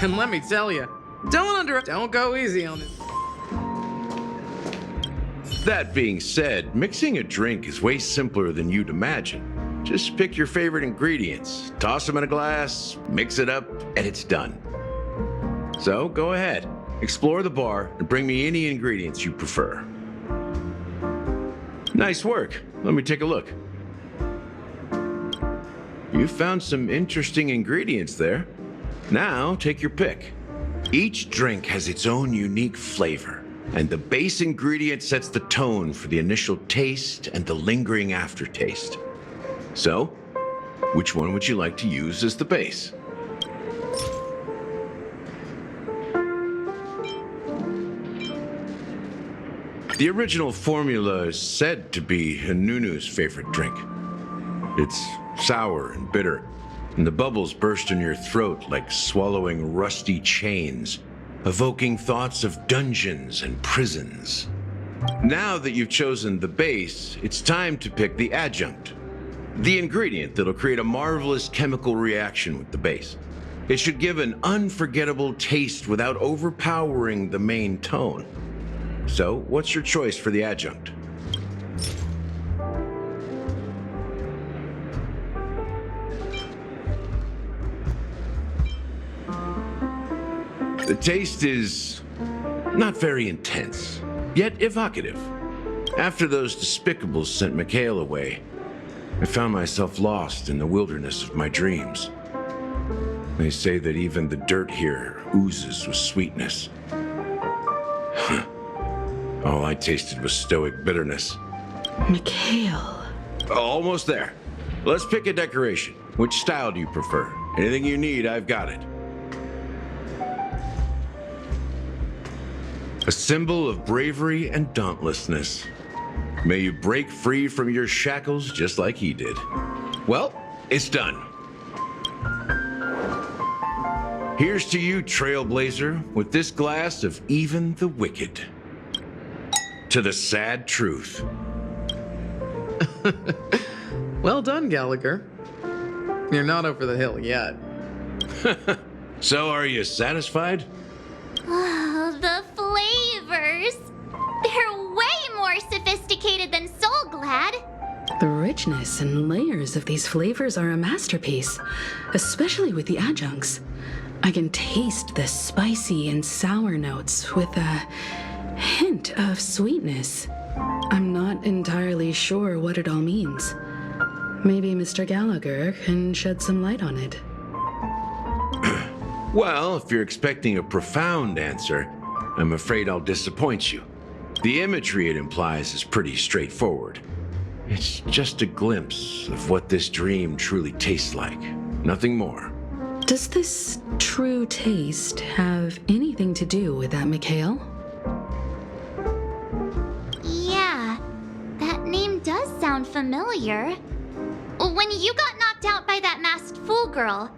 And let me tell you, don't go easy on it. That being said, mixing a drink is way simpler than you'd imagine. Just pick your favorite ingredients, toss them in a glass, mix it up, and it's done. So go ahead, explore the bar, and bring me any ingredients you prefer. Nice work. Let me take a look. You found some interesting ingredients there. Now take your pick. Each drink has its own unique flavor, and the base ingredient sets the tone for the initial taste and the lingering aftertaste. So, which one would you like to use as the base? The original formula is said to be Nunu's favorite drink. It's sour and bitter, and the bubbles burst in your throat like swallowing rusty chains, evoking thoughts of dungeons and prisons. Now that you've chosen the base, it's time to pick the adjunct, the ingredient that'll create a marvelous chemical reaction with the base. It should give an unforgettable taste without overpowering the main tone. So, what's your choice for the adjunct? The taste is not very intense, yet evocative. After those despicables sent Mikhail away, I found myself lost in the wilderness of my dreams. They say that even the dirt here oozes with sweetness. All I tasted was stoic bitterness. Mikhail. Almost there. Let's pick a decoration. Which style do you prefer? Anything you need, I've got it. A symbol of bravery and dauntlessness. May you break free from your shackles just like he did. Well, it's done. Here's to you, Trailblazer, with this glass of even the wicked. To the sad truth. Well done, Gallagher. You're not over the hill yet. So are you satisfied? Oh, the flavors! They're way more sophisticated than Soulglad. The richness and layers of these flavors are a masterpiece, especially with the adjuncts. I can taste the spicy and sour notes with a hint of sweetness. I'm not entirely sure what it all means. Maybe Mr. Gallagher can shed some light on it. Well, if you're expecting a profound answer, I'm afraid I'll disappoint you. The imagery it implies is pretty straightforward. It's just a glimpse of what this dream truly tastes like. Nothing more. Does this true taste have anything to do with that, Mikhail? Yeah, that name does sound familiar. When you got knocked out by that masked fool girl,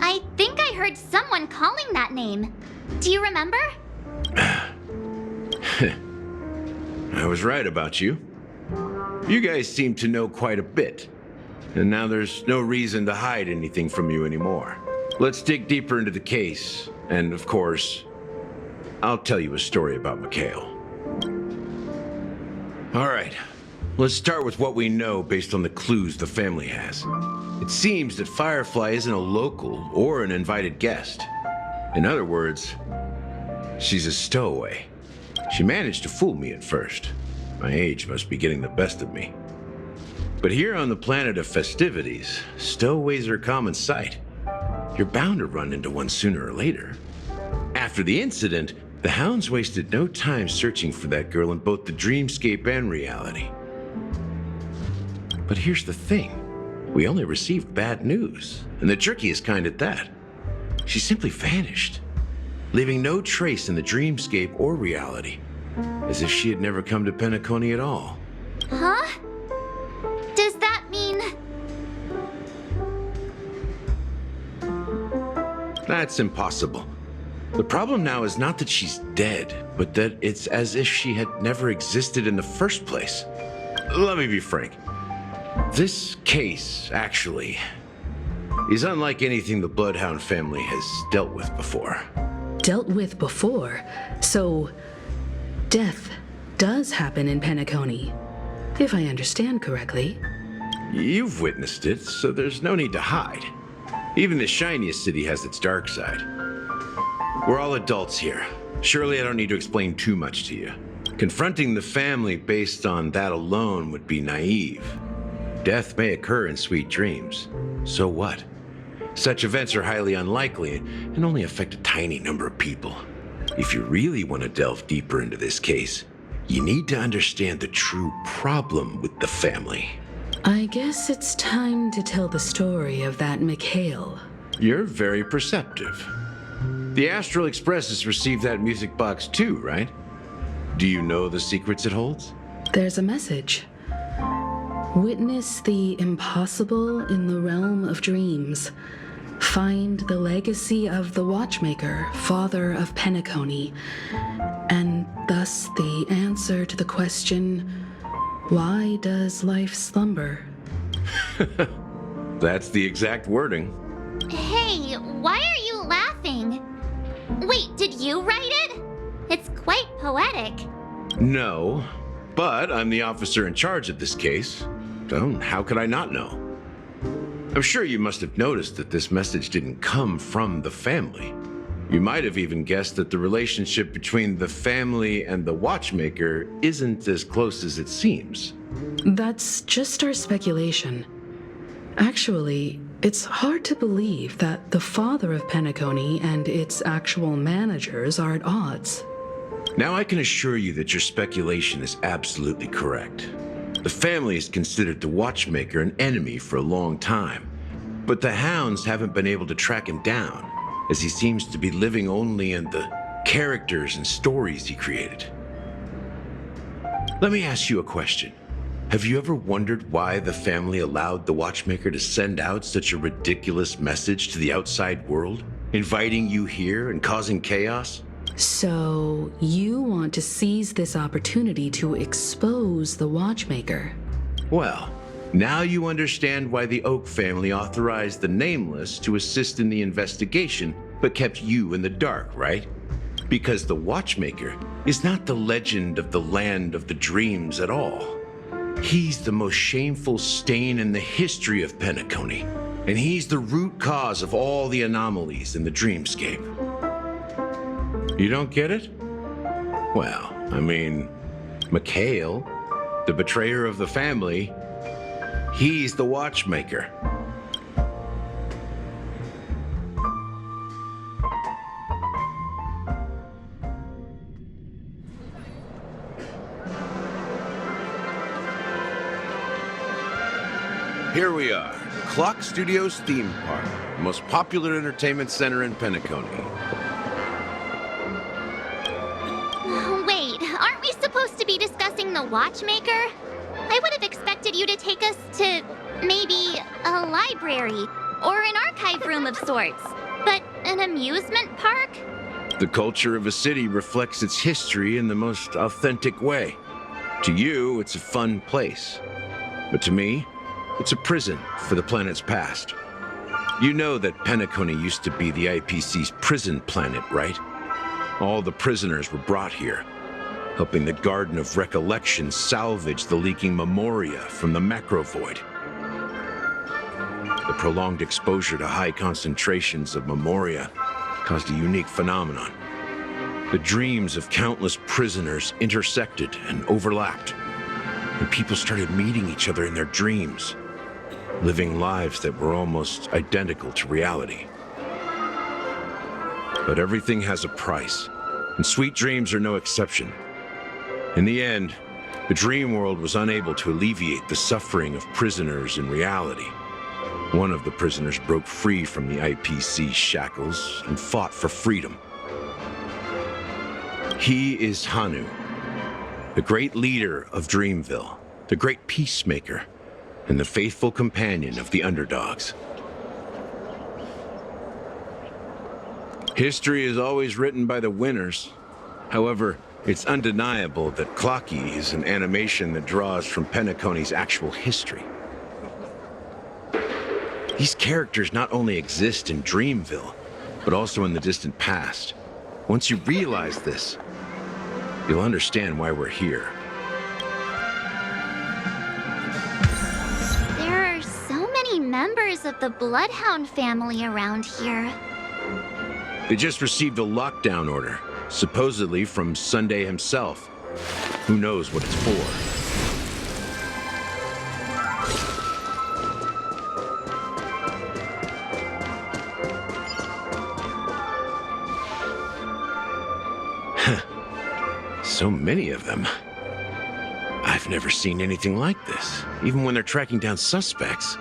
I think I heard someone calling that name. Do you remember? I was right about you. You guys seem to know quite a bit, and now there's no reason to hide anything from you anymore. Let's dig deeper into the case, and of course, I'll tell you a story about Mikhail. All right, let's start with what we know based on the clues the family has. It seems that Firefly isn't a local or an invited guest. In other words, she's a stowaway. She managed to fool me at first. My age must be getting the best of me. But here on the planet of festivities, stowaways are a common sight. You're bound to run into one sooner or later. After the incident, the hounds wasted no time searching for that girl in both the dreamscape and reality. But here's the thing. We only received bad news, and the trickiest kind at that. She simply vanished, leaving no trace in the dreamscape or reality, as if she had never come to Penacony at all. Huh? Does that mean... That's impossible. The problem now is not that she's dead, but that it's as if she had never existed in the first place. Let me be frank. This case, actually, He's unlike anything the Bloodhound family has dealt with before. Dealt with before? So, death does happen in Penacony, if I understand correctly. You've witnessed it, so there's no need to hide. Even the shiniest city has its dark side. We're all adults here. Surely I don't need to explain too much to you. Confronting the family based on that alone would be naive. Death may occur in sweet dreams. So what? Such events are highly unlikely and only affect a tiny number of people. If you really want to delve deeper into this case, you need to understand the true problem with the family. I guess it's time to tell the story of that Mikhail. You're very perceptive. The Astral Express has received that music box too, right? Do you know the secrets it holds? There's a message. Witness the impossible in the realm of dreams. Find the legacy of the Watchmaker, father of Penacony, and thus the answer to the question, why does life slumber? That's the exact wording. Hey, why are you laughing? Wait, did you write it? It's quite poetic. No, but I'm the officer in charge of this case. So how could I not know? I'm sure you must have noticed that this message didn't come from the family. You might have even guessed that the relationship between the family and the Watchmaker isn't as close as it seems. That's just our speculation. Actually, it's hard to believe that the father of Penacony and its actual managers are at odds. Now I can assure you that your speculation is absolutely correct. The family has considered the Watchmaker an enemy for a long time, but the hounds haven't been able to track him down, as he seems to be living only in the characters and stories he created. Let me ask you a question. Have you ever wondered why the family allowed the Watchmaker to send out such a ridiculous message to the outside world, inviting you here and causing chaos? So, you want to seize this opportunity to expose the Watchmaker? Well, now you understand why the Oak family authorized the Nameless to assist in the investigation, but kept you in the dark, right? Because the Watchmaker is not the legend of the land of the dreams at all. He's the most shameful stain in the history of Penacony, and he's the root cause of all the anomalies in the dreamscape. You don't get it? Well, I mean, Mikhail, the betrayer of the family, he's the Watchmaker. Here we are, Clock Studios theme park, the most popular entertainment center in Penacony. Wait, aren't we supposed to be discussing the Watchmaker? I would have expected you to take us to maybe a library or an archive room of sorts. But an amusement park? The culture of a city reflects its history in the most authentic way. To you, it's a fun place. But to me, it's a prison for the planet's past. You know that Penacony used to be the IPC's prison planet, right? All the prisoners were brought here, helping the Garden of Recollection salvage the leaking memoria from the macro void. The prolonged exposure to high concentrations of memoria caused a unique phenomenon. The dreams of countless prisoners intersected and overlapped, and people started meeting each other in their dreams, living lives that were almost identical to reality. But everything has a price, and sweet dreams are no exception. In the end, the dream world was unable to alleviate the suffering of prisoners in reality. One of the prisoners broke free from the IPC shackles and fought for freedom. He is Hanu, the great leader of Dreamville, the great peacemaker, and the faithful companion of the underdogs. History is always written by the winners. However, it's undeniable that Clocky is an animation that draws from Penacony's actual history. These characters not only exist in Dreamville, but also in the distant past. Once you realize this, you'll understand why we're here. There are so many members of the Bloodhound family around here. They just received a lockdown order, supposedly from Sunday himself. Who knows what it's for? So many of them. I've never seen anything like this, even when they're tracking down suspects.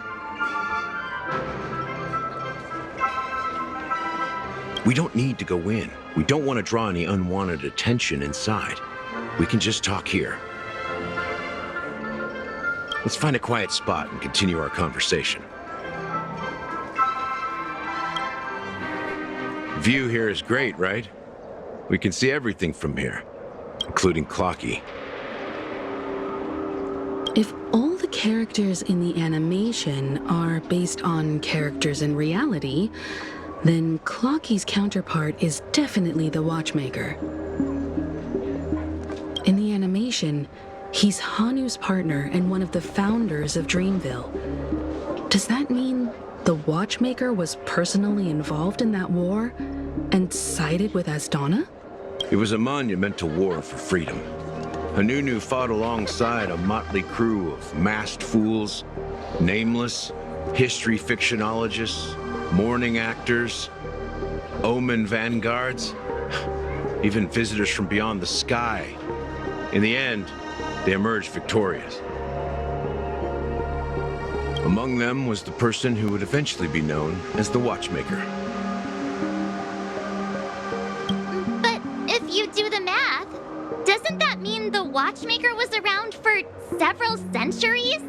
We don't need to go in. We don't want to draw any unwanted attention inside. We can just talk here. Let's find a quiet spot and continue our conversation. View here is great, right? We can see everything from here, including Clocky. If all the characters in the animation are based on characters in reality, then Clocky's counterpart is definitely the Watchmaker. In the animation, he's Hanu's partner and one of the founders of Dreamville. Does that mean the Watchmaker was personally involved in that war and sided with Asdana? It was a monumental war for freedom. Hanunu fought alongside a motley crew of masked fools, nameless, history fictionologists, mourning actors, omen vanguards, even visitors from beyond the sky. In the end, they emerged victorious. Among them was the person who would eventually be known as the Watchmaker. But if you do the math, doesn't that mean the Watchmaker was around for several centuries?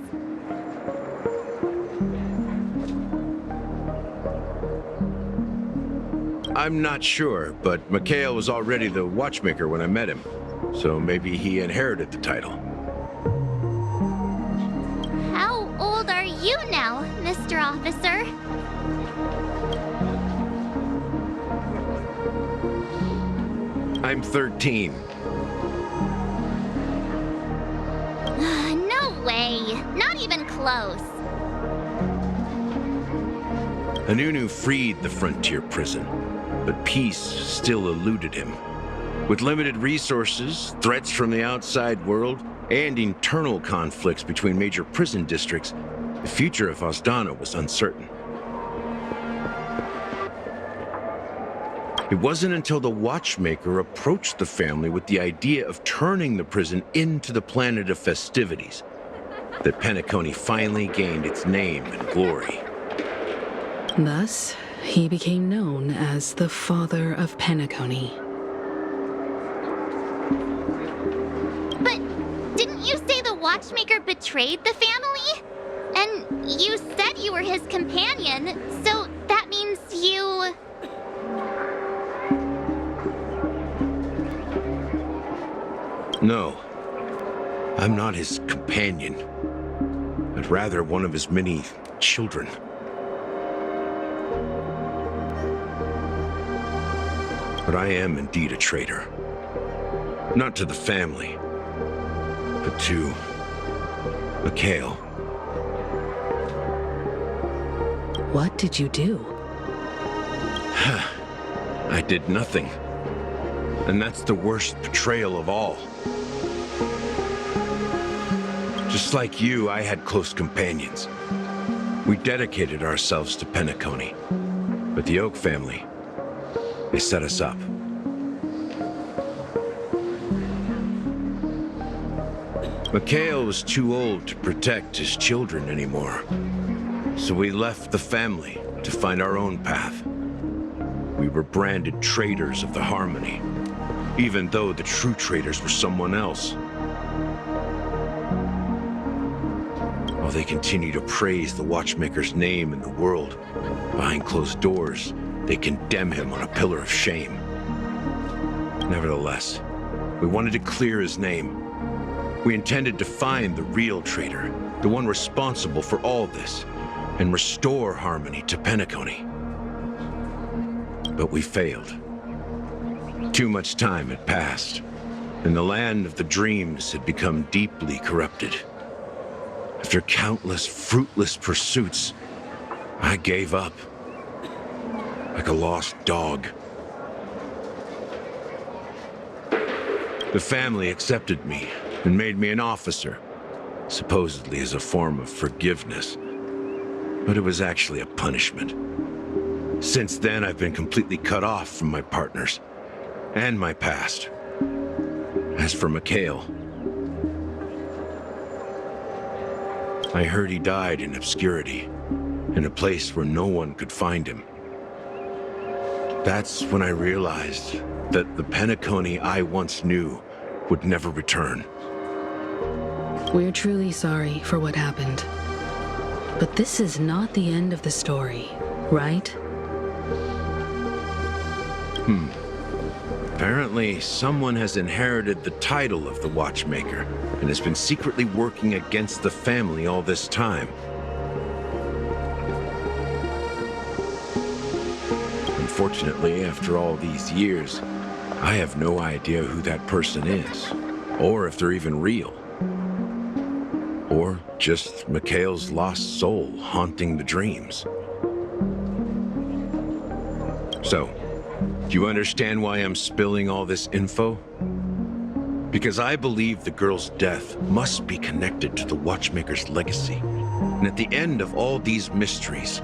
I'm not sure, but Mikhail was already the Watchmaker when I met him, so maybe he inherited the title. How old are you now, Mr. Officer? I'm 13. No way. Not even close. Hanunu freed the frontier prison, but peace still eluded him. With limited resources, threats from the outside world, and internal conflicts between major prison districts, the future of Asdana was uncertain. It wasn't until the Watchmaker approached the family with the idea of turning the prison into the planet of festivities that Penacony finally gained its name and glory. Thus, he became known as the Father of Penacony. But didn't you say the Watchmaker betrayed the family? And you said you were his companion, so that means you... No, I'm not his companion, but rather one of his many children. But I am indeed a traitor. Not to the family, but to Mikhail. What did you do? I did nothing. And that's the worst betrayal of all. Just like you, I had close companions. We dedicated ourselves to Penacony. But the Oak family, they set us up. Mikhail was too old to protect his children anymore. So we left the family to find our own path. We were branded traitors of the Harmony, even though the true traitors were someone else. While they continue to praise the Watchmaker's name in the world, behind closed doors, they condemn him on a pillar of shame. Nevertheless, we wanted to clear his name. We intended to find the real traitor, the one responsible for all this, and restore harmony to Penacony. But we failed. Too much time had passed, and the land of the dreams had become deeply corrupted. After countless fruitless pursuits, I gave up, like a lost dog. The family accepted me and made me an officer, supposedly as a form of forgiveness. But it was actually a punishment. Since then, I've been completely cut off from my partners and my past. As for Mikhail, I heard he died in obscurity, in a place where no one could find him. That's when I realized that the Penacony I once knew would never return. We're truly sorry for what happened. But this is not the end of the story, right? Apparently, someone has inherited the title of the Watchmaker and has been secretly working against the family all this time. Unfortunately, after all these years, I have no idea who that person is, or if they're even real. Or just Mikhail's lost soul haunting the dreams. So, do you understand why I'm spilling all this info? Because I believe the girl's death must be connected to the Watchmaker's legacy. And at the end of all these mysteries,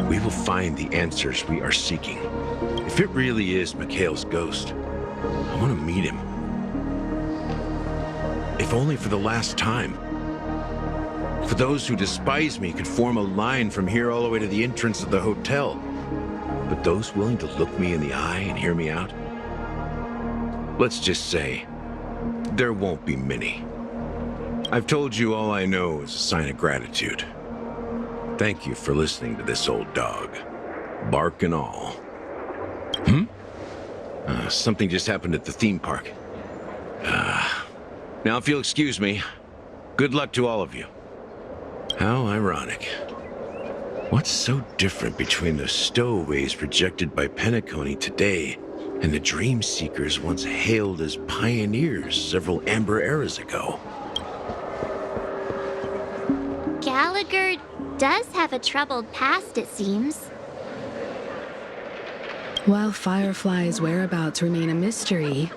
we will find the answers we are seeking. If it really is Mikhail's ghost, I want to meet him. If only for the last time. For those who despise me could form a line from here all the way to the entrance of the hotel. But those willing to look me in the eye and hear me out? Let's just say, there won't be many. I've told you all I know is a sign of gratitude. Thank you for listening to this old dog. Bark and all. Something just happened at the theme park. Now if you'll excuse me, good luck to all of you. How ironic. What's so different between the stowaways projected by Penacony today and the dream seekers once hailed as pioneers several amber eras ago? Gallagher does have a troubled past, it seems. While Firefly's whereabouts remain a mystery,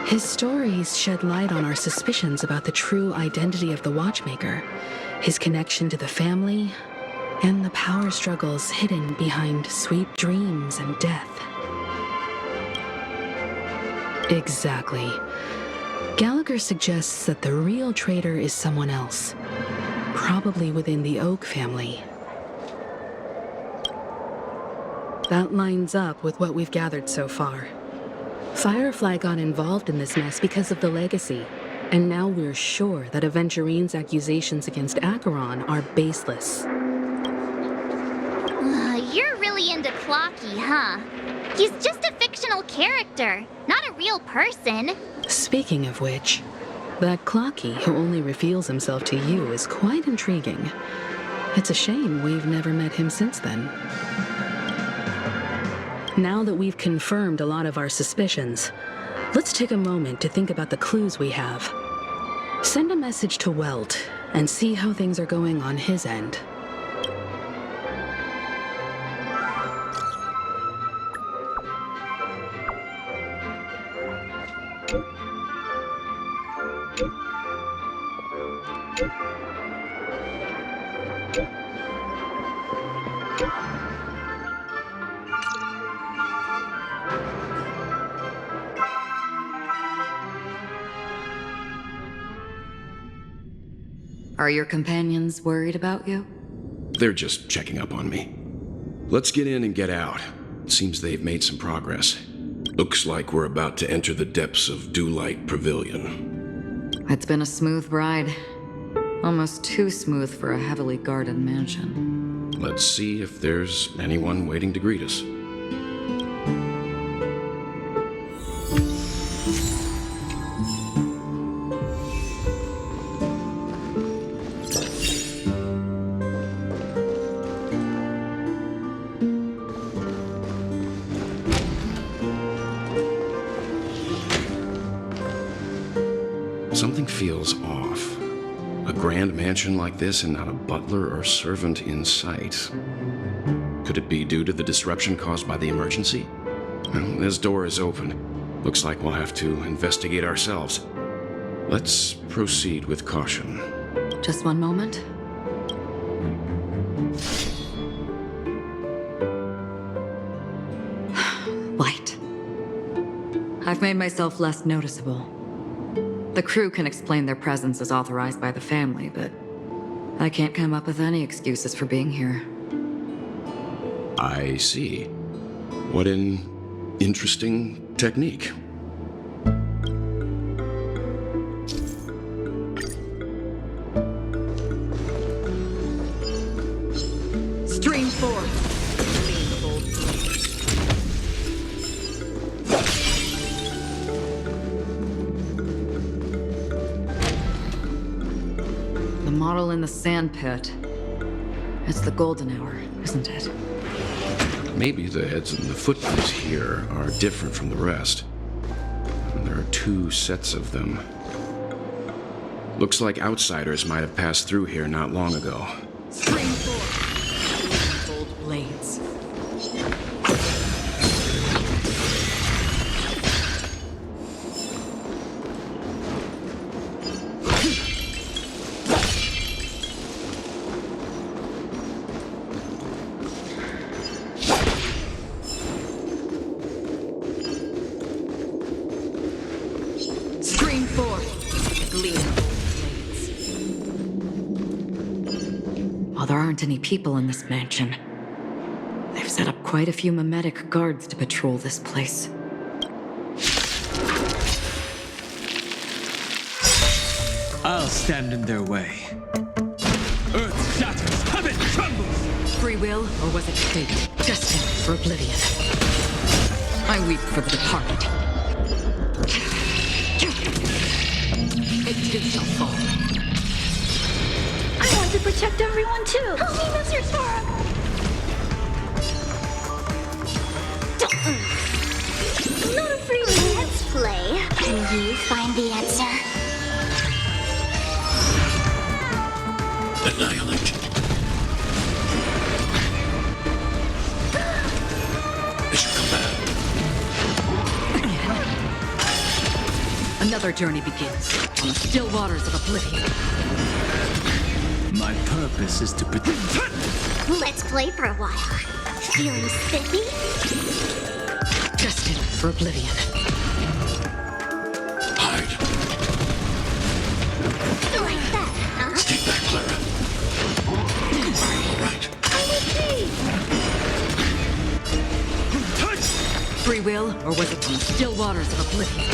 his stories shed light on our suspicions about the true identity of the Watchmaker, his connection to the family, and the power struggles hidden behind sweet dreams and death. Exactly. Gallagher suggests that the real traitor is someone else, probably within the Oak family. That lines up with what we've gathered so far. Firefly got involved in this mess because of the legacy, and now we're sure that Aventurine's accusations against Acheron are baseless. You're really into Clocky, huh? He's just a fictional character, not a real person. Speaking of which, that Clocky who only reveals himself to you is quite intriguing. It's a shame we've never met him since then. Now that we've confirmed a lot of our suspicions, let's take a moment to think about the clues we have. Send a message to Welt and see how things are going on his end. Are your companions worried about you? They're just checking up on me. Let's get in and get out. It seems they've made some progress. Looks like we're about to enter the depths of Dewlight Pavilion. It's been a smooth ride. Almost too smooth for a heavily guarded mansion. Let's see if there's anyone waiting to greet us. grand mansion like this and not a butler or servant in sight. Could it be due to the disruption caused by the emergency? Well, this door is open. Looks like we'll have to investigate ourselves. Let's proceed with caution. Just one moment. Light. I've made myself less noticeable. The crew can explain their presence as authorized by the family, but I can't come up with any excuses for being here. I see. What an interesting technique. Stream forth. The model in the sand pit. It's the golden hour, isn't it? Maybe the heads and the footprints here are different from the rest. There are 2 sets of them. Looks like outsiders might have passed through here not long ago. Stream forth. Gold blades. Stream forth. Gleam blades. While there aren't any people in this mansion, they've set up quite a few mimetic guards to patrol this place. I'll stand in their way. Earth shatters, heaven trembles! Free will, or was it fate? Destined for oblivion. I weep for the departed. It too shall fall. I want to protect everyone too. Help me, Mr. Storm. Not afraid. Let's play. Can you find the answer? Annihilate. Is your command. Another journey begins on the still waters of oblivion. My purpose is to protect. Let's play for a while. Feeling spiffy? Destined for oblivion. Hide. Like that, huh? Stay back, Clara. All right. Free will, or was it on the still waters of oblivion?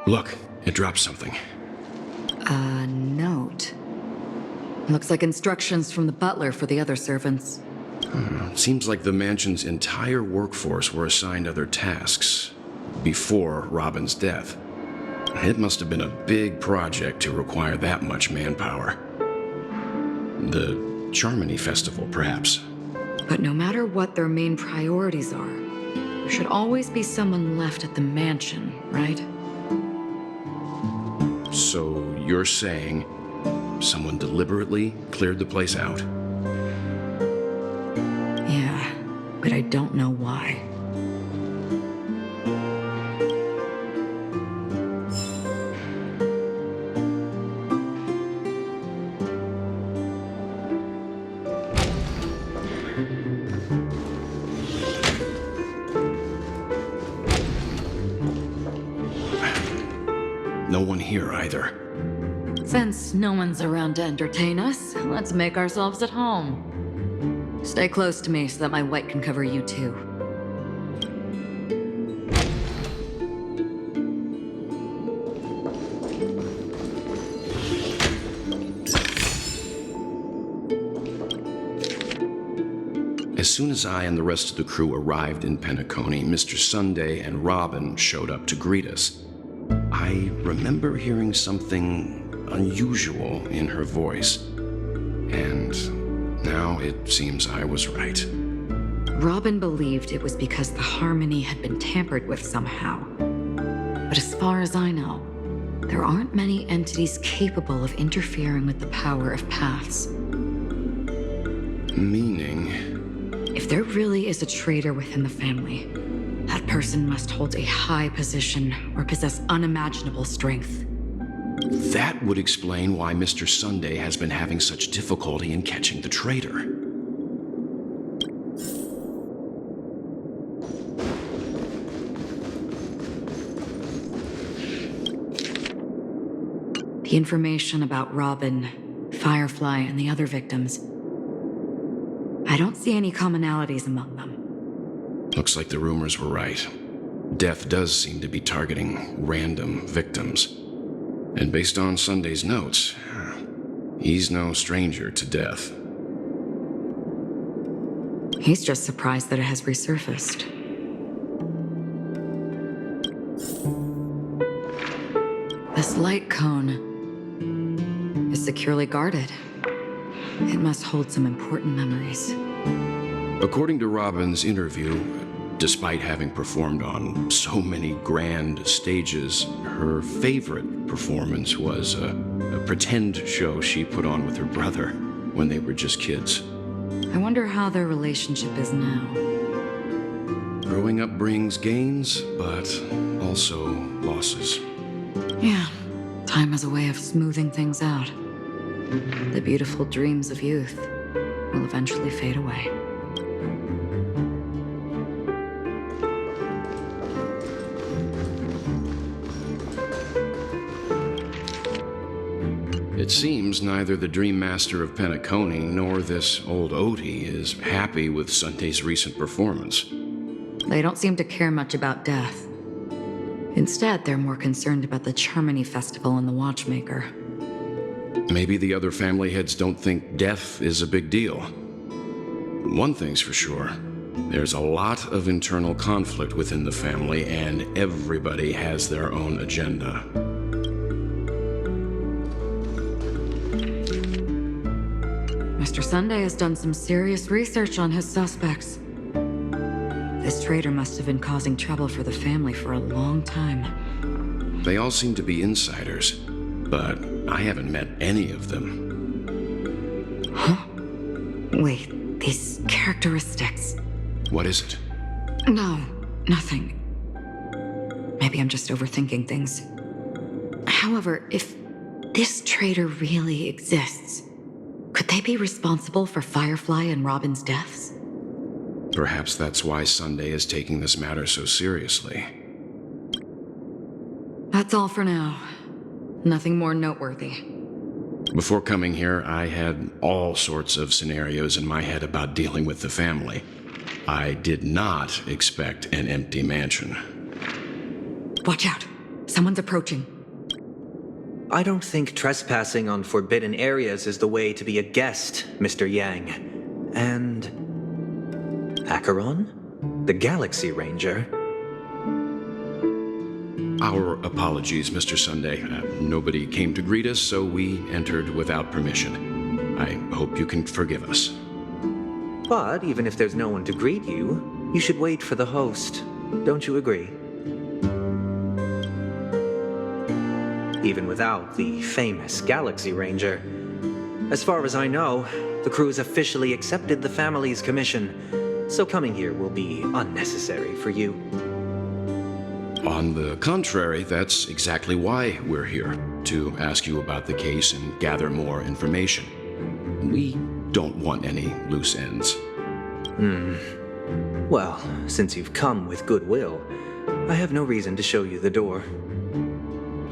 Look, it dropped something. A note. Looks like instructions from the butler for the other servants. Seems like the mansion's entire workforce were assigned other tasks before Robin's death. It must have been a big project to require that much manpower. The Charmony Festival, perhaps. But no matter what their main priorities are, there should always be someone left at the mansion, right? So you're saying someone deliberately cleared the place out? Yeah, but I don't know why. No one here either. Since no one's around to entertain us, let's make ourselves at home. Stay close to me so that my white can cover you too. As soon as I and the rest of the crew arrived in Penacony, Mr. Sunday and Robin showed up to greet us. I remember hearing something unusual in her voice, and now it seems I was right. Robin believed it was because the harmony had been tampered with somehow. But as far as I know, there aren't many entities capable of interfering with the power of paths. Meaning? If there really is a traitor within the family, that person must hold a high position or possess unimaginable strength. That would explain why Mr. Sunday has been having such difficulty in catching the traitor. The information about Robin, Firefly, and the other victims, I don't see any commonalities among them. Looks like the rumors were right. Death does seem to be targeting random victims. And based on Sunday's notes, he's no stranger to death. He's just surprised that it has resurfaced. This light cone is securely guarded. It must hold some important memories. According to Robin's interview, despite having performed on so many grand stages, her favorite performance was a pretend show she put on with her brother when they were just kids. I wonder how their relationship is now. Growing up brings gains, but also losses. Yeah, time has a way of smoothing things out. The beautiful dreams of youth will eventually fade away. It seems neither the Dream Master of Penacony nor this old Odie is happy with Sunday's recent performance. They don't seem to care much about death. Instead, they're more concerned about the Charmony Festival and the Watchmaker. Maybe the other family heads don't think death is a big deal. One thing's for sure. There's a lot of internal conflict within the family, and everybody has their own agenda. Mr. Sunday has done some serious research on his suspects. This traitor must have been causing trouble for the family for a long time. They all seem to be insiders, but I haven't met any of them. Huh? Wait, these characteristics. What is it? No, nothing. Maybe I'm just overthinking things. However, if this traitor really exists, could they be responsible for Firefly and Robin's deaths? Perhaps that's why Sunday is taking this matter so seriously. That's all for now. Nothing more noteworthy. Before coming here, I had all sorts of scenarios in my head about dealing with the family. I did not expect an empty mansion. Watch out! Someone's approaching. I don't think trespassing on forbidden areas is the way to be a guest, Mr. Yang. And... Acheron? The Galaxy Ranger? Our apologies, Mr. Sunday. Nobody came to greet us, so we entered without permission. I hope you can forgive us. But even if there's no one to greet you, you should wait for the host. Don't you agree? Even without the famous Galaxy Ranger. As far as I know, the crew's officially accepted the family's commission, so coming here will be unnecessary for you. On the contrary, that's exactly why we're here, to ask you about the case and gather more information. We don't want any loose ends. Well, since you've come with goodwill, I have no reason to show you the door.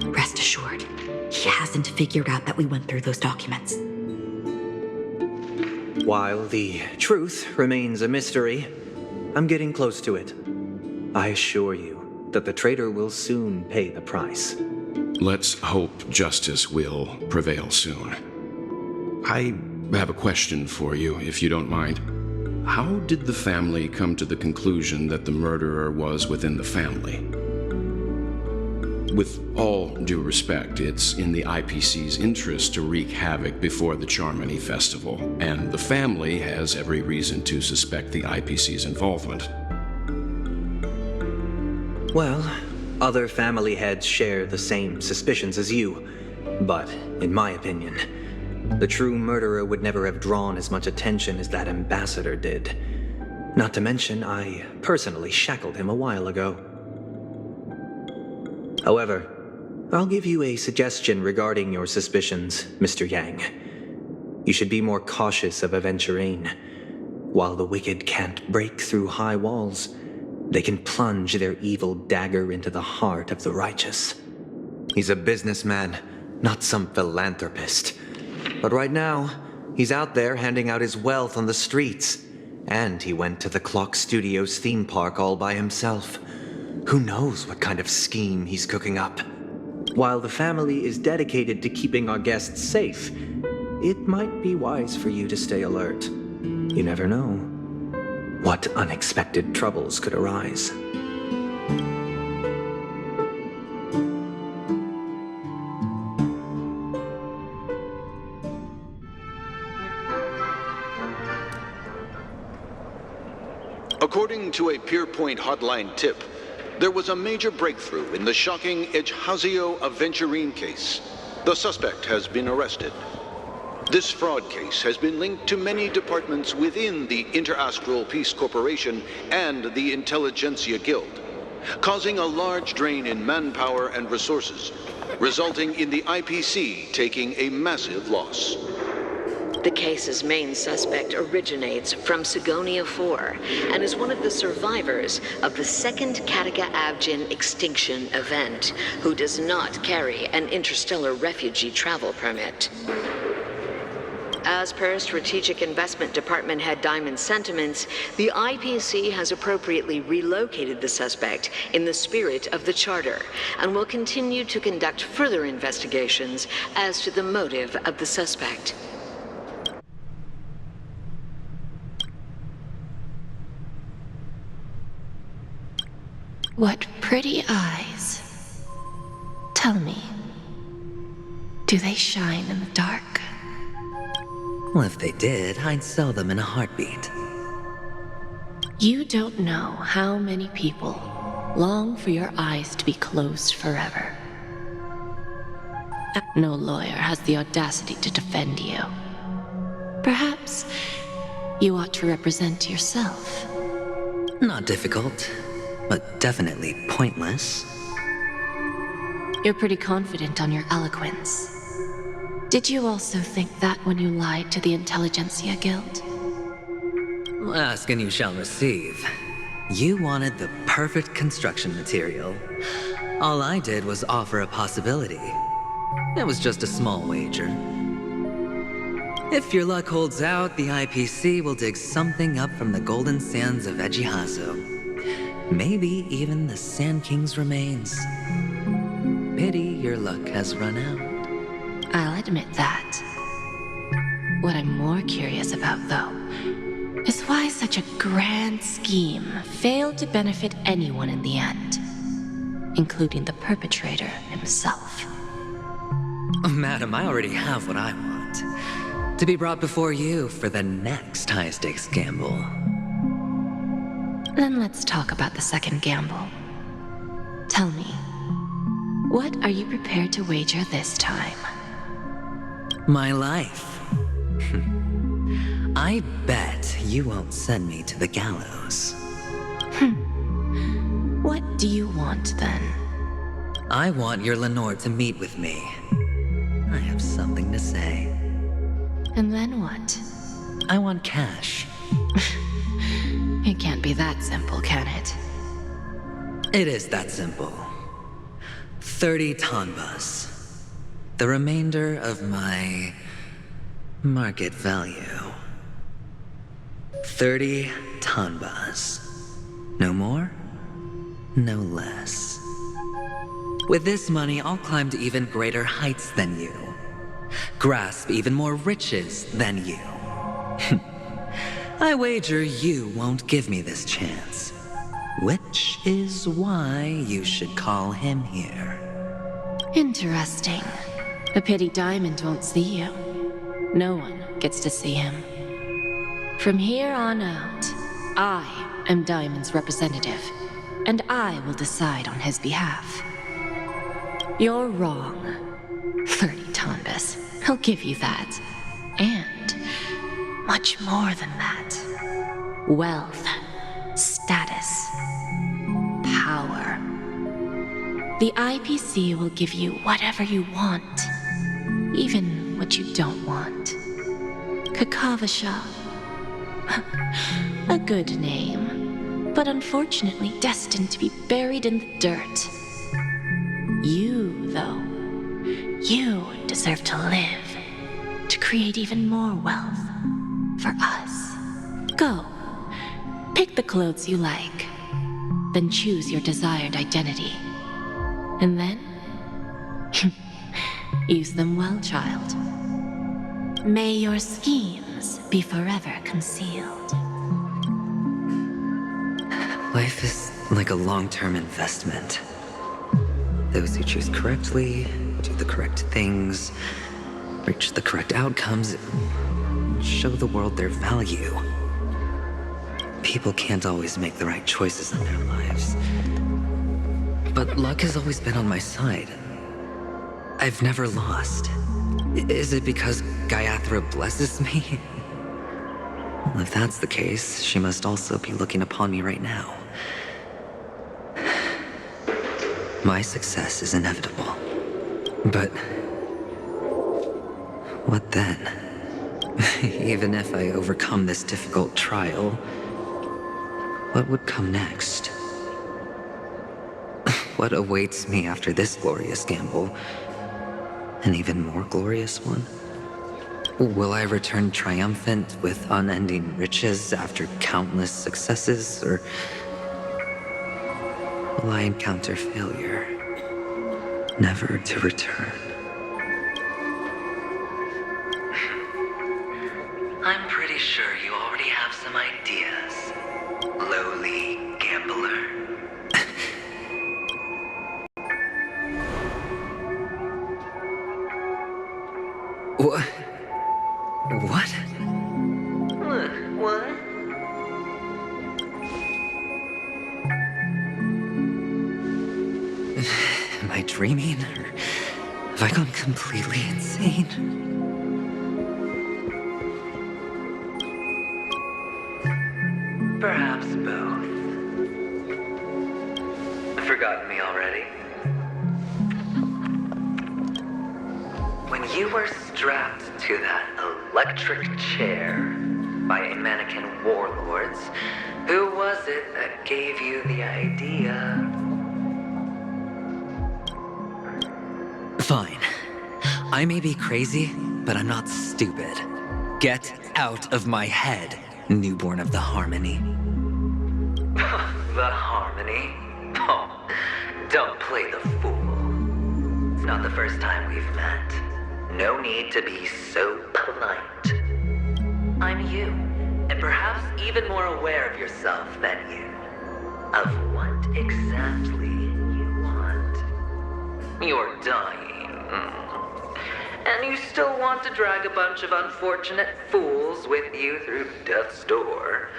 Rest assured, he hasn't figured out that we went through those documents. While the truth remains a mystery, I'm getting close to it. I assure you that the traitor will soon pay the price. Let's hope justice will prevail soon. I have a question for you, if you don't mind. How did the family come to the conclusion that the murderer was within the family? With all due respect, it's in the IPC's interest to wreak havoc before the Charmony Festival, and the family has every reason to suspect the IPC's involvement. Well, other family heads share the same suspicions as you, but in my opinion, the true murderer would never have drawn as much attention as that ambassador did. Not to mention, I personally shackled him a while ago. However, I'll give you a suggestion regarding your suspicions, Mr. Yang. You should be more cautious of Aventurine. While the wicked can't break through high walls, they can plunge their evil dagger into the heart of the righteous. He's a businessman, not some philanthropist. But right now, he's out there handing out his wealth on the streets. And he went to the Clock Studios theme park all by himself. Who knows what kind of scheme he's cooking up? While the family is dedicated to keeping our guests safe, it might be wise for you to stay alert. You never know what unexpected troubles could arise. According to a Pierpoint hotline tip, there was a major breakthrough in the shocking Ejhazio Aventurine case. The suspect has been arrested. This fraud case has been linked to many departments within the Interastral Peace Corporation and the Intelligentsia Guild, causing a large drain in manpower and resources, resulting in the IPC taking a massive loss. The case's main suspect originates from Sigonia 4 and is one of the survivors of the second Kataka Abjin extinction event, who does not carry an interstellar refugee travel permit. As per Strategic Investment Department Head Diamond's sentiments, the IPC has appropriately relocated the suspect in the spirit of the Charter and will continue to conduct further investigations as to the motive of the suspect. What pretty eyes. Tell me, do they shine in the dark? Well, if they did, I'd sell them in a heartbeat. You don't know how many people long for your eyes to be closed forever. No lawyer has the audacity to defend you. Perhaps you ought to represent yourself. Not difficult, but definitely pointless. You're pretty confident on your eloquence. Did you also think that when you lied to the Intelligentsia Guild? Ask and you shall receive. You wanted the perfect construction material. All I did was offer a possibility. It was just a small wager. If your luck holds out, the IPC will dig something up from the golden sands of Ejhazio. Maybe even the Sand King's remains. Pity your luck has run out. I'll admit that. What I'm more curious about, though, is why such a grand scheme failed to benefit anyone in the end, including the perpetrator himself. Madam, I already have what I want. To be brought before you for the next high-stakes gamble. Then let's talk about the second gamble. Tell me, what are you prepared to wager this time? My life. I bet you won't send me to the gallows. What do you want, then? I want your Lenore to meet with me. I have something to say. And then what? I want cash. It can't be that simple, can it? It is that simple. 30 tanbas. The remainder of my market value. 30 tanbas. No more, no less. With this money, I'll climb to even greater heights than you. Grasp even more riches than you. I wager you won't give me this chance. Which is why you should call him here. Interesting. A pity Diamond won't see you. No one gets to see him. From here on out, I am Diamond's representative, and I will decide on his behalf. You're wrong, Flirty Tombus. I'll give you that. And much more than that. Wealth, status, power. The IPC will give you whatever you want, even what you don't want. Kakavasha. A good name, but unfortunately destined to be buried in the dirt. You, though, you deserve to live, to create even more wealth for us. Go, pick the clothes you like, then choose your desired identity. And then, use them well, child. May your schemes be forever concealed. Life is like a long-term investment. Those who choose correctly, do the correct things, reach the correct outcomes, show the world their value. People can't always make the right choices in their lives. But luck has always been on my side. I've never lost. Is it because Gaiathra blesses me? Well, if that's the case, she must also be looking upon me right now. My success is inevitable. But what then? Even if I overcome this difficult trial, what would come next? What awaits me after this glorious gamble? An even more glorious one? Will I return triumphant with unending riches after countless successes, or will I encounter failure, never to return? I'm pretty sure you already have some ideas, lowly gambler. What? What? What? Am I dreaming, or have I gone completely insane? Perhaps both. Forgotten me already? When you were strapped to that electric chair by a mannequin warlords, who was it that gave you the idea? Fine. I may be crazy, but I'm not stupid. Get out of my head, newborn of the Harmony. The Harmony? Oh, don't play the fool. It's not the first time we've met. No need to be so polite. I'm you, and perhaps even more aware of yourself than you. Of what exactly you want. You're dying. And you still want to drag a bunch of unfortunate fools with you through death's door.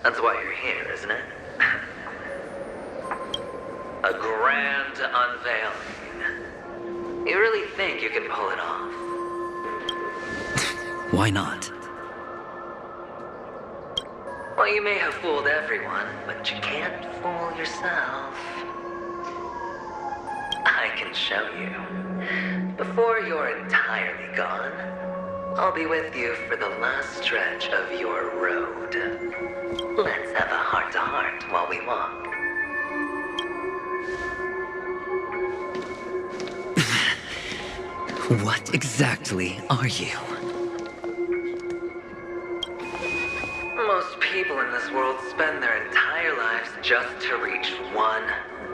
That's why you're here, isn't it? A grand unveiling. You really think you can pull it off? Why not? Well, you may have fooled everyone, but you can't fool yourself. I can show you. Before you're entirely gone, I'll be with you for the last stretch of your road. Let's have a heart-to-heart while we walk. What exactly are you? Most people in this world spend their entire lives just to reach one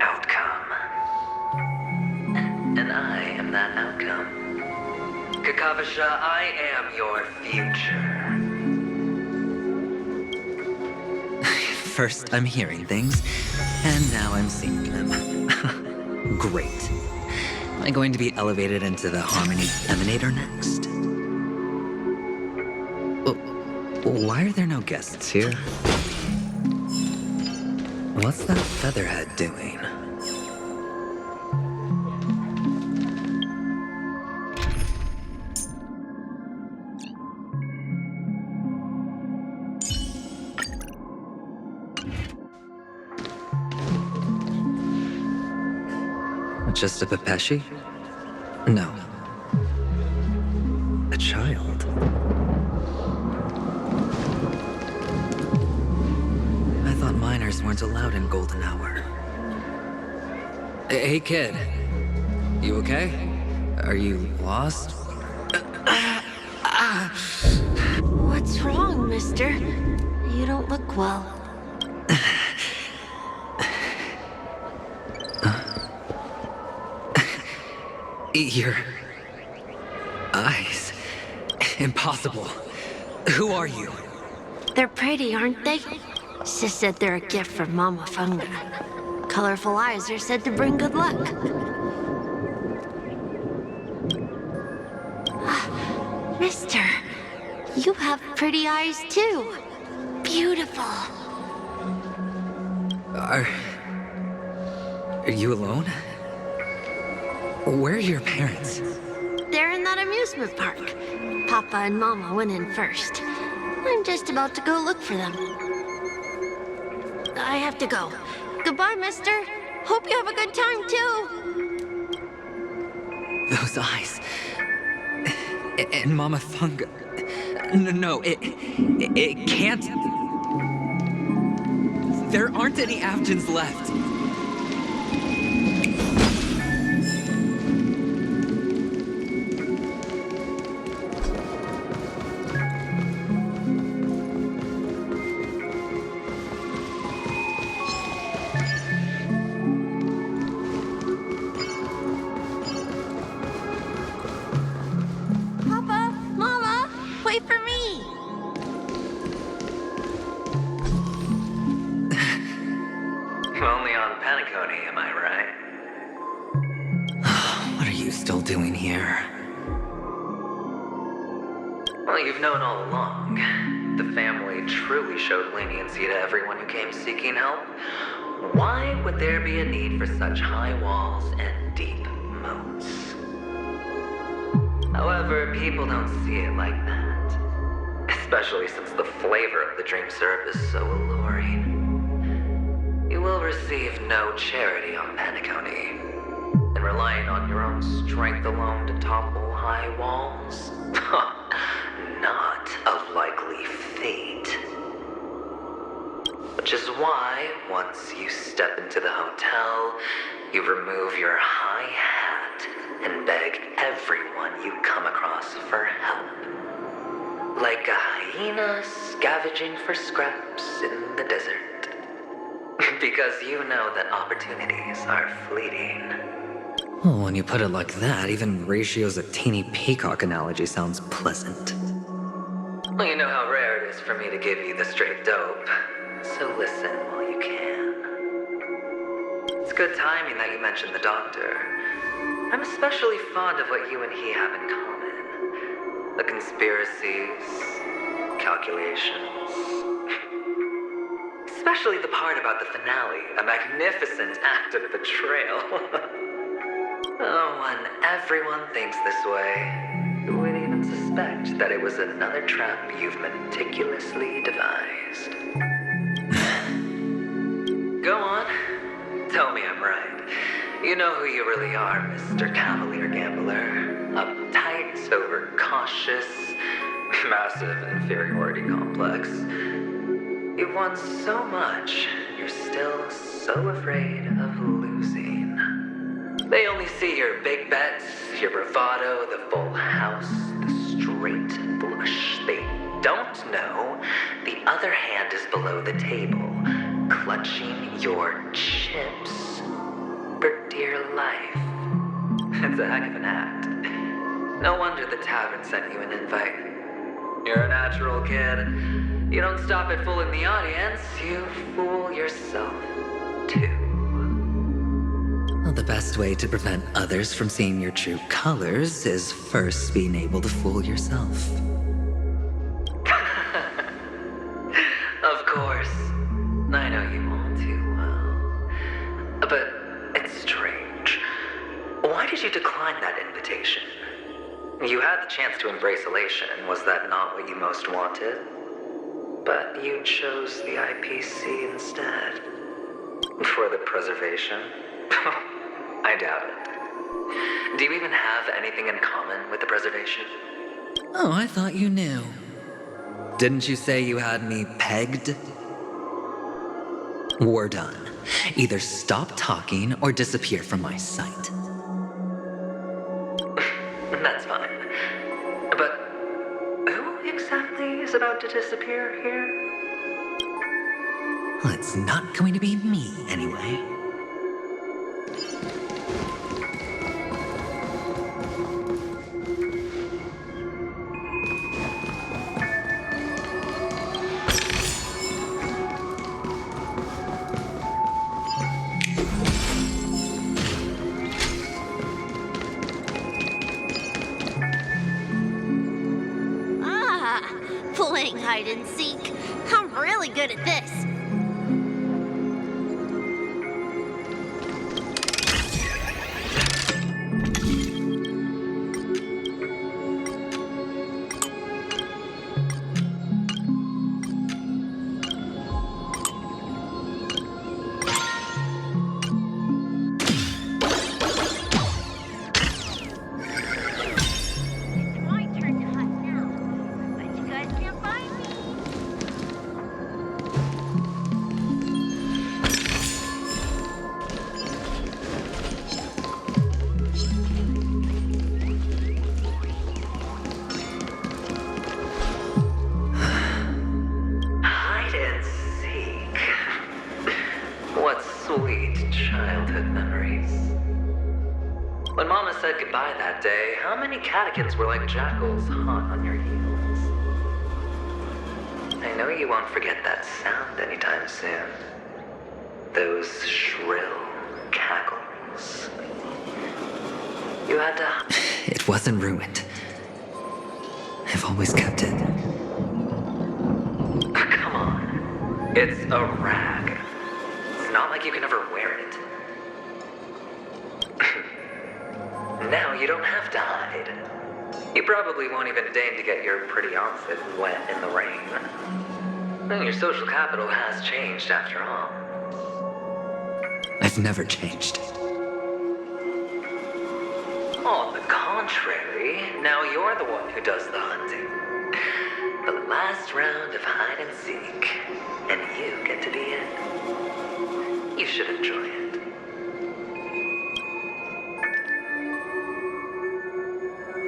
outcome. And I am that outcome. Kakavasha, I am your future. First I'm hearing things, and now I'm seeing them. Great. Am I going to be elevated into the Harmony Emanator next? Why are there no guests here? What's that featherhead doing? Just a Pepeshi? No. A child. I thought minors weren't allowed in Golden Hour. Hey, kid. You okay? Are you lost? What's wrong, mister? You don't look well. Your eyes. Impossible. Who are you? They're pretty, aren't they? Sis said they're a gift from Mama Funga. Colorful eyes are said to bring good luck. Mister, you have pretty eyes too. Beautiful. Are you alone? Where are your parents? They're in that amusement park. Papa and Mama went in first. I'm just about to go look for them. I have to go. Goodbye, mister. Hope you have a good time, too. Those eyes. And Mama Funga. No, it can't. There aren't any Afghans left. Papa, Mama, wait for me. Only on Penacony, am I right? What are you still doing here? Well, you've known all along. The family truly showed leniency to everyone who came seeking help. Why would there be a need for such high walls and deep moats? However, people don't see it like that. Especially since the flavor of the dream syrup is so alluring. You will receive no charity on Penacony. And relying on your own strength alone to topple high walls? Not a likely fate. Which is why, once you step into the hotel, you remove your high hat and beg everyone you come across for help. Like a hyena scavenging for scraps in the desert. Because you know that opportunities are fleeting. Well, when you put it like that, even Ratio's a teeny peacock analogy sounds pleasant. Well, you know how rare it is for me to give you the straight dope, so listen while you can. It's good timing that you mentioned the doctor. I'm especially fond of what you and he have in common. The conspiracies, calculations. Especially the part about the finale, a magnificent act of betrayal. Oh, when everyone thinks this way, who would even suspect that it was another trap you've meticulously devised? Go on. Tell me I'm right. You know who you really are, Mr. Cavalier Gambler. Uptight, overcautious, massive inferiority complex. You've won so much, you're still so afraid of losing. They only see your big bets, your bravado, the full house, the straight flush. They don't know the other hand is below the table, clutching your chips for dear life. It's a heck of an act. No wonder the tavern sent you an invite. You're a natural kid. You don't stop at fooling the audience, you fool yourself, too. Well, the best way to prevent others from seeing your true colors is first being able to fool yourself. Of course. I know you all too well. But it's strange. Why did you decline that invitation? You had the chance to embrace elation. Was that not what you most wanted? But you chose the IPC instead. For the preservation? I doubt it. Do you even have anything in common with the preservation? Oh, I thought you knew. Didn't you say you had me pegged? We're done. Either stop talking or disappear from my sight. That's fine. But who exactly is about to disappear here? Well, it's not going to be me, anyway. Playing hide and seek. I'm really good at this. Sweet childhood memories. When Mama said goodbye that day, how many catechins were like jackals hot on your heels? I know you won't forget that sound anytime soon. Those shrill cackles. You had to... It wasn't ruined. I've always kept it. Come on. It's a rag. It's not like you can ever wear it. Now you don't have to hide. You probably won't even deign to get your pretty outfit wet in the rain. And your social capital has changed after all. I've never changed. On the contrary, now you're the one who does the hunting. The last round of hide and seek, and you get to be it. You should enjoy it.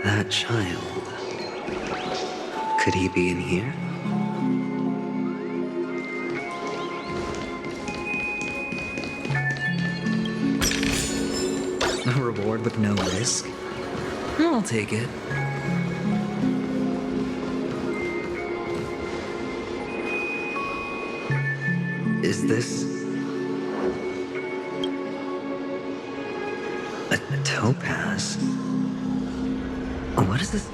That child. Could he be in here? A reward with no risk? I'll take it. Is this... a topaz? What is this?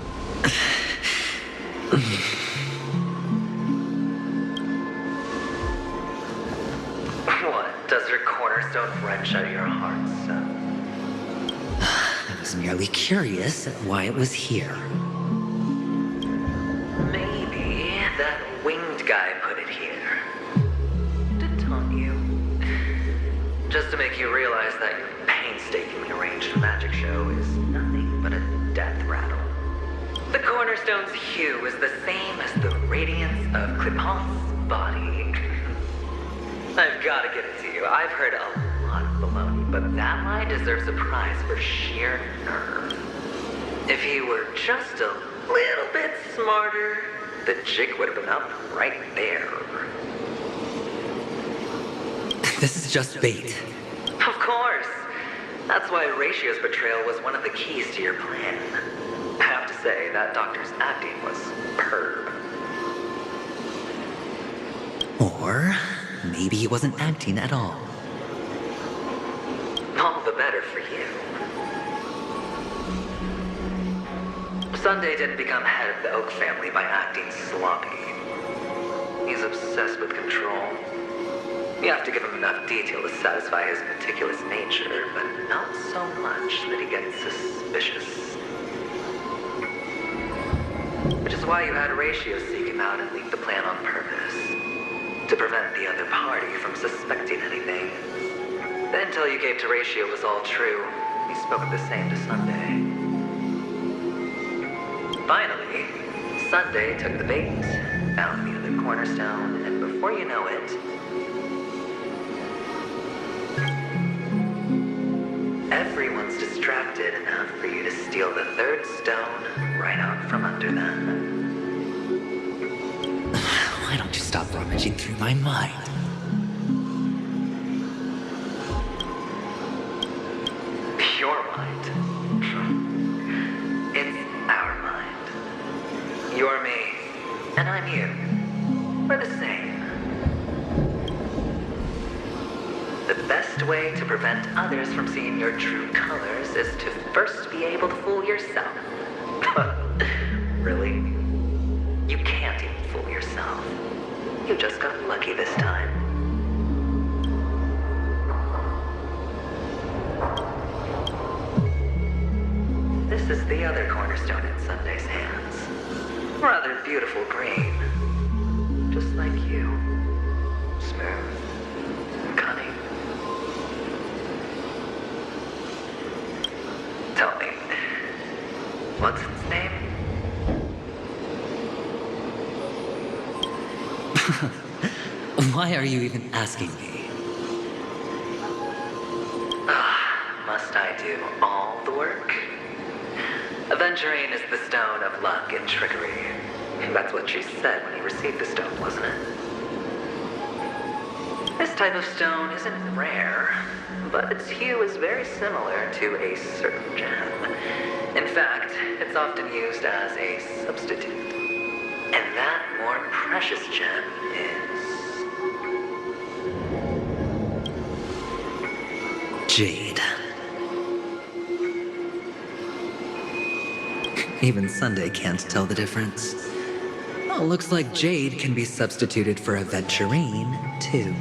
What? Does your cornerstone wrench out your heart, son? I was merely curious at why it was here. Maybe that winged guy put it here. To taunt you. Just to make you realize that your painstakingly arranged magic show is nothing but a death rattle. The cornerstone's hue is the same as the radiance of Clipant's body. I've got to give it to you. I've heard a lot of baloney, but that lie deserves a prize for sheer nerve. If he were just a little bit smarter, the jig would have been up right there. This is just bait. Of course. That's why Ratio's betrayal was one of the keys to your plan. I have to say, that doctor's acting was superb. Or maybe he wasn't acting at all. All the better for you. Sunday didn't become head of the Oak family by acting sloppy. He's obsessed with control. You have to give him enough detail to satisfy his meticulous nature, but not so much that he gets suspicious. Which is why you had Horatio seek him out and leak the plan on purpose. To prevent the other party from suspecting anything. The intel you gave to Horatio was all true. He spoke of the same to Sunday. Finally, Sunday took the bait, found the other cornerstone, and before you know it, everyone's distracted enough for you to steal the third stone right out from under them. Why don't you stop rummaging through my mind? Your mind. It's our mind. You're me, and I'm you. We're the same. The best way to prevent others from seeing your true colors is to first be able to fool yourself. Really? You can't even fool yourself. You just got lucky this time. This is the other cornerstone in Sunday's hands. Rather beautiful green. Just like you. Smooth and cunning. Tell me, what's its name? Why are you even asking me? Must I do all the work? Aventurine is the stone of luck and trickery. That's what she said when you received the stone, wasn't it? This type of stone isn't rare, but its hue is very similar to a certain gem. In fact, it's often used as a substitute. And that more precious gem is... Jade. Even Sunday can't tell the difference. Oh, looks like Jade can be substituted for Aventurine, too.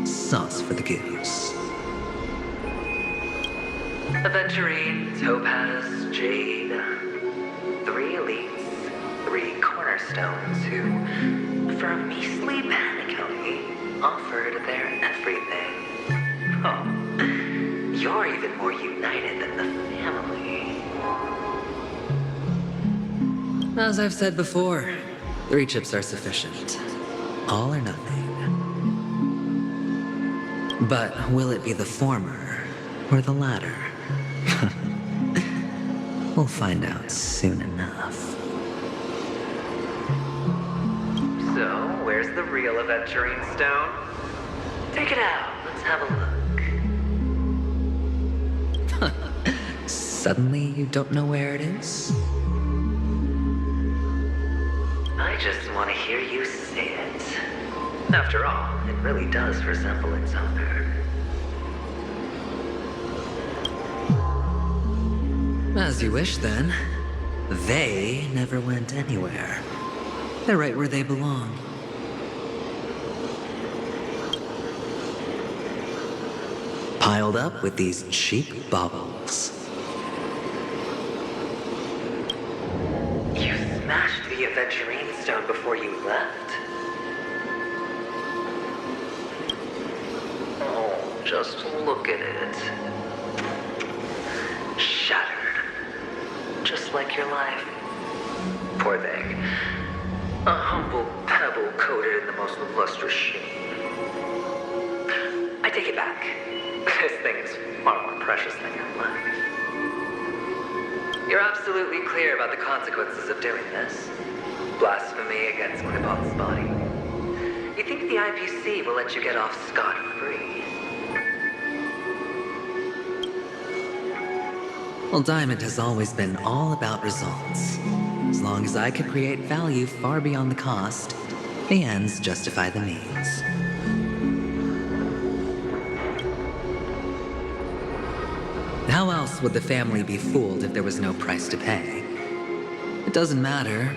Sauce for the goose. Aventurine, topaz, jade. 3 elites, 3 cornerstones who, for a measly Penacony, offered their everything. Oh, you're even more united than the family. As I've said before, 3 chips are sufficient. All or nothing. But will it be the former or the latter? We'll find out soon enough. So, where's the real Aventurine stone? Take it out. Let's have a look. Suddenly you don't know where it is? I just want to hear you say it. After all, it really does resemble its owner. As you wish, then. They never went anywhere. They're right where they belong. Piled up with these cheap baubles. You smashed the Aventurine stone before you left? Oh, just look at it. Shattered. Just like your life. Poor thing. A humble pebble coated in the most lustrous sheen. I take it back. This thing is far more precious than your life. You're absolutely clear about the consequences of doing this. Blasphemy against Quibbon's body. You think the IPC will let you get off scot-free? Well, Diamond has always been all about results. As long as I could create value far beyond the cost, the ends justify the means. How else would the family be fooled if there was no price to pay? It doesn't matter.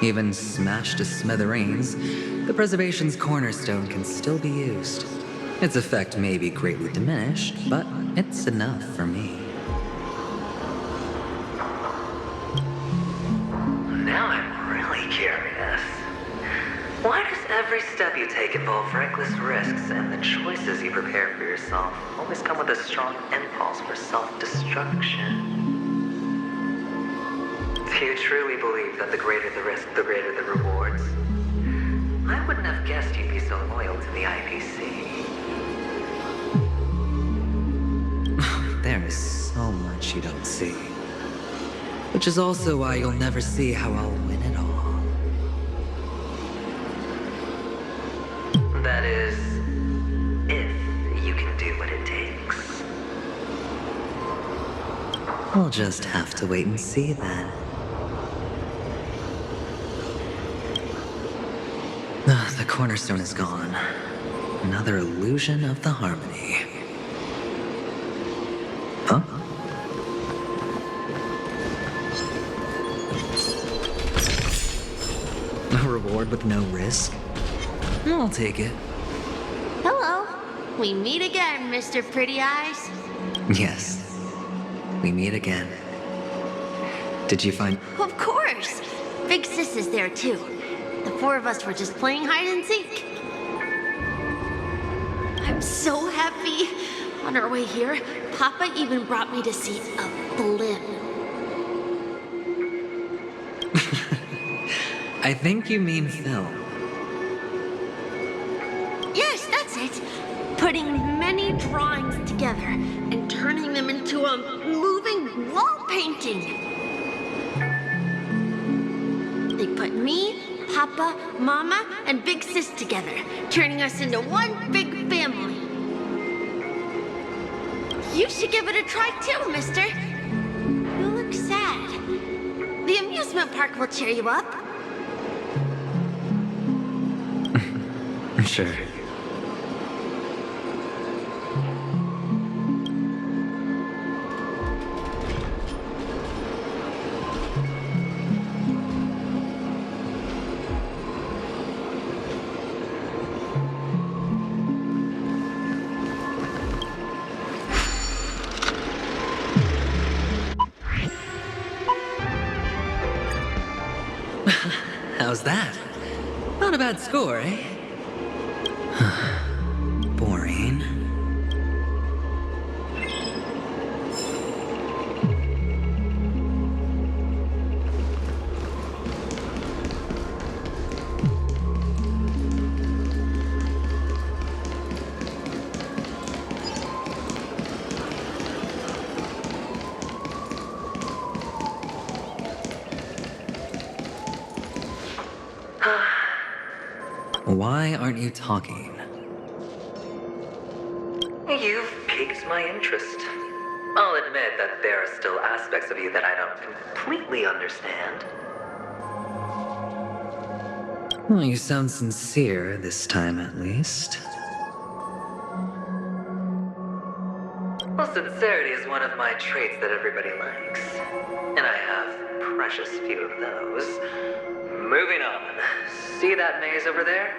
Even smashed to smithereens, the preservation's cornerstone can still be used. Its effect may be greatly diminished, but it's enough for me. Now I'm really curious. Why does every step you take involve reckless risks, and the choices you prepare for yourself always come with a strong impulse for self-destruction? Do you truly believe that the greater the risk, the greater the rewards? I wouldn't have guessed you'd be so loyal to the IPC. There is so much you don't see. Which is also why you'll never see how I'll win it all. That is, if you can do what it takes. We'll just have to wait and see then. The cornerstone is gone. Another illusion of the harmony. Huh? A reward with no risk? I'll take it. Hello. We meet again, Mr. Pretty Eyes. Yes. We meet again. Did you find... Of course. Big Sis is there too. The four of us were just playing hide and seek. I'm so happy. On our way here, Papa even brought me to see a blimp. I think you mean film. Yes, that's it. Putting many drawings together and turning them into a moving wall painting. They put me, Papa, Mama, and Big Sis together, turning us into one big family. You should give it a try too, mister. You look sad. The amusement park will cheer you up. Sure. How's that? Not a bad score, eh? Boring. Why aren't you talking? You've piqued my interest. I'll admit that there are still aspects of you that I don't completely understand. Well, you sound sincere this time, at least. Well, sincerity is one of my traits that everybody likes. And I have precious few of those. Moving on. See that maze over there?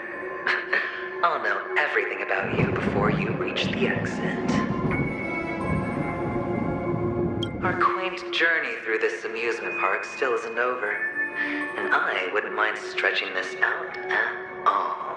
I'll know everything about you before you reach the exit. Our quaint journey through this amusement park still isn't over, and I wouldn't mind stretching this out at all.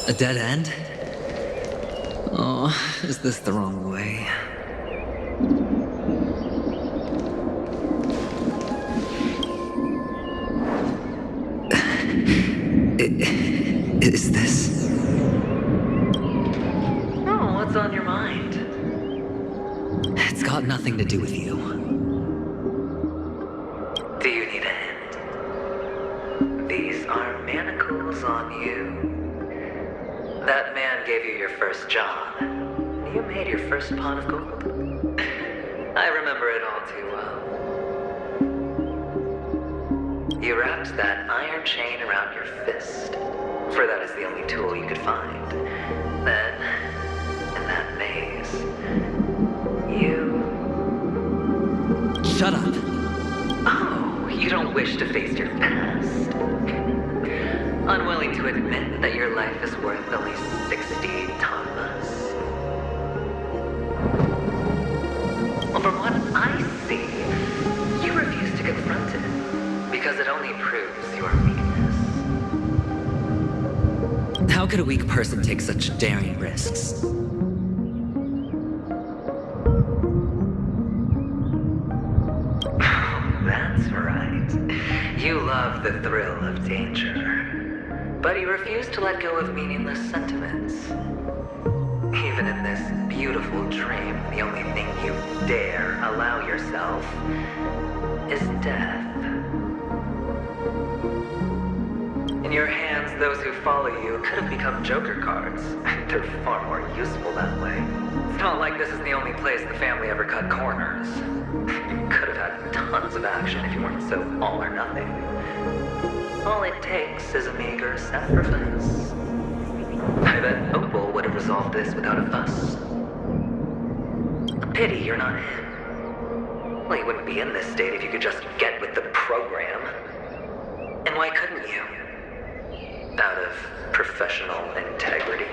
A dead end? Oh, is this the wrong way? Is this... Oh, what's on your mind? It's got nothing to do with you. Do you need a hint? These are manacles on you. That man gave you your first job. You made your first pot of gold. I remember it all too well. You wrapped that iron chain around your fist, for that is the only tool you could find. Then, in that maze, you... Shut up! Oh, you don't wish to face your past? Unwilling to admit that your life is worth at least 60 tamas? Well, from what I see, you refuse to confront it, because it only proves your weakness. How could a weak person take such daring risks? That's right. You love the thrill of danger. But you refuse to let go of meaningless sentiments. Even in this beautiful dream, the only thing you dare allow yourself is death. In your hands, those who follow you could have become joker cards. They're far more useful that way. It's not like this is the only place the family ever cut corners. You could have had tons of action if you weren't so all or nothing. All it takes is a meager sacrifice. I bet Opal would have resolved this without a fuss. A pity you're not him. Well, you wouldn't be in this state if you could just get with the program. And why couldn't you? Out of professional integrity.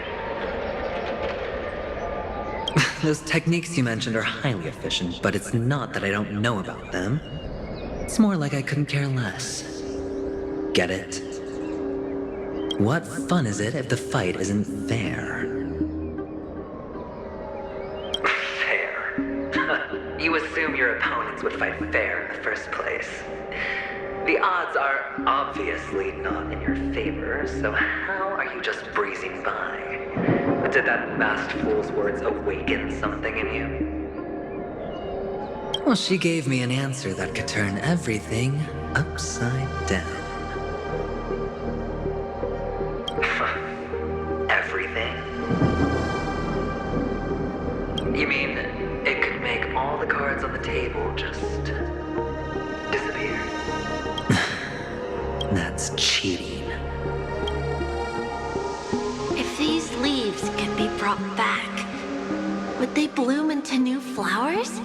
Those techniques you mentioned are highly efficient, but it's not that I don't know about them. It's more like I couldn't care less. Get it? What fun is it if the fight isn't fair? Fair? You assume your opponents would fight fair in the first place. The odds are obviously not in your favor, so how are you just breezing by? Did that masked fool's words awaken something in you? Well, she gave me an answer that could turn everything upside down. Everything? You mean it could make all the cards on the table just disappear? That's cheating. If these leaves could be brought back, would they bloom into new flowers?